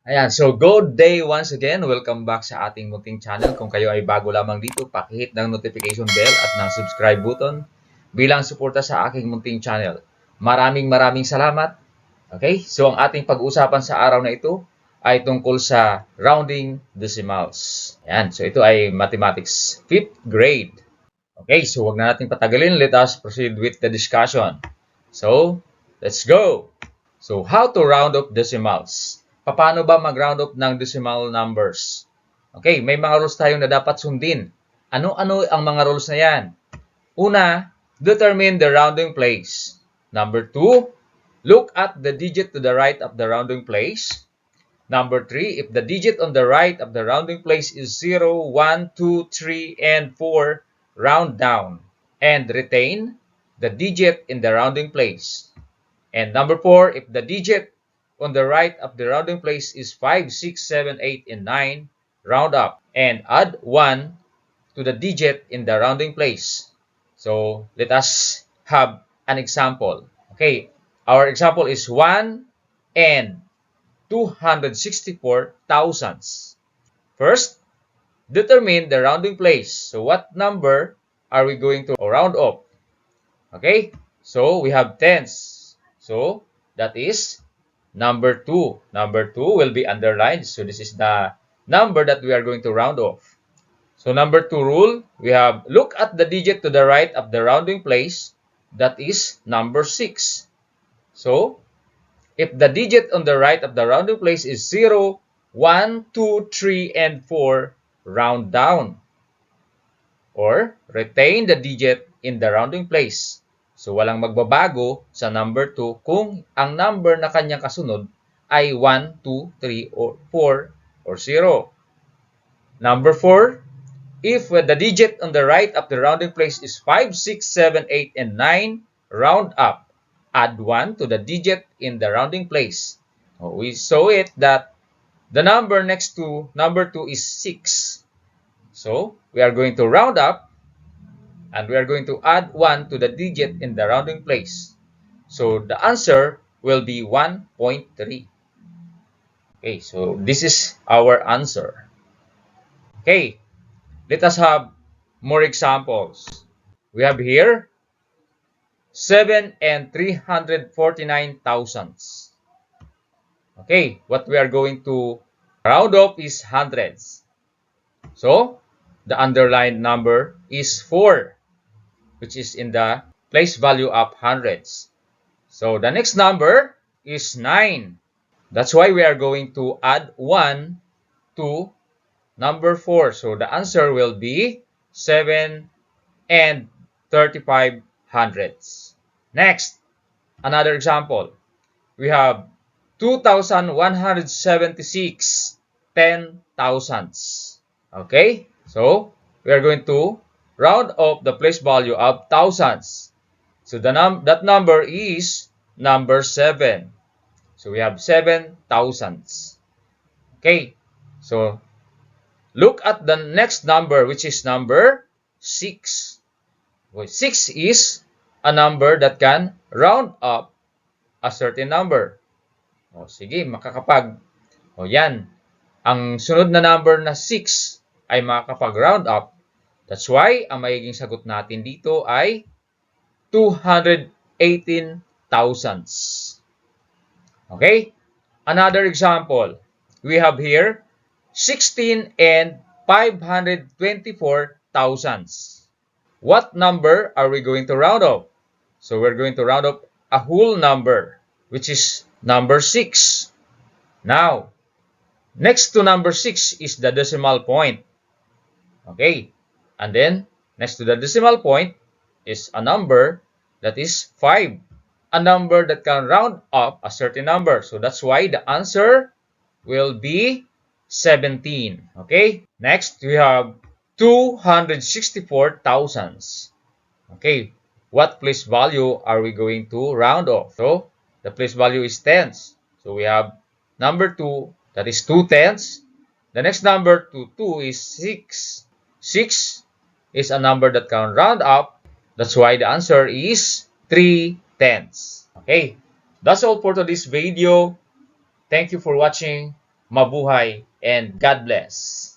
Ayan, so good day once again. Welcome back sa ating munting channel. Kung kayo ay bago lamang dito, pakihit ng notification bell at ng subscribe button bilang suporta sa aking munting channel. Maraming salamat. Okay, so ang ating pag-uusapan sa araw na ito ay tungkol sa rounding decimals. Ayan, so ito ay mathematics 5th grade. Okay, so wag na natin patagalin. Let us proceed with the discussion. So, let's go! So, how to round up decimals? Paano ba mag-round up ng decimal numbers? Okay, may mga rules tayo na dapat sundin. Ano-ano ang mga rules na yan? Una, determine the rounding place. Number 2, look at the digit to the right of the rounding place. Number 3, if the digit on the right of the rounding place is 0, 1, 2, 3, and 4, round down and retain the digit in the rounding place. And number 4, if the digit on the right of the rounding place is 5, 6, 7, 8, and 9, round up and add 1 to the digit in the rounding place. So, let us have an example. Okay, our example is 1 and 264 thousandths. First, determine the rounding place. So, what number are we going to round up? Okay, so we have tens. So, that is number 2. Number 2 will be underlined. So, this is the number that we are going to round off. So, number 2 rule, we have look at the digit to the right of the rounding place. That is number 6. So, if the digit on the right of the rounding place is 0, 1, 2, 3, and 4, round down. Or retain the digit in the rounding place. So, walang magbabago sa number 2 kung ang number na kanyang kasunod ay 1, 2, 3, or 4, or 0. Number 4, if the digit on the right of the rounding place is 5, 6, 7, 8, and 9, round up. Add 1 to the digit in the rounding place. We saw it that the number next to number 2 is 6. So, we are going to round up and we are going to add 1 to the digit in the rounding place. So, the answer will be 1.3. Okay, so this is our answer. Okay, let us have more examples. We have here 7 and 349 thousandths. Okay, what we are going to round up is hundreds. So, the underlined number is 4. Which is in the place value of hundreds. So, the next number is 9. That's why we are going to add 1 to number 4. So, the answer will be 7 and 35 hundredths. Next, another example. We have 2,176 ten thousandths. Okay? So, we are going to round up the place value of thousandths. So that number is number 7. So we have 7 thousandths. Okay. So look at the next number, which is number 6. 6 is a number that can round up a certain number. O sige, makakapag. O yan. Ang sunod na number na 6 ay makakapag-round up. That's why, ang magiging sagot natin dito ay 218 thousandths. Okay? Another example. We have here 16 and 524 thousandths. What number are we going to round up? So, we're going to round up a whole number, which is number 6. Now, next to number 6 is the decimal point. Okay? And then, next to the decimal point is a number that is 5. A number that can round up a certain number. So, that's why the answer will be 17. Okay? Next, we have 264 thousandths. Okay? What place value are we going to round off? So, the place value is tens. So, we have number 2, that is 2 tenths. The next number to 2 is 6. 6 is a number that can round up. That's why the answer is 3 tenths. Okay, that's all for today's video. Thank you for watching. Mabuhay and God bless!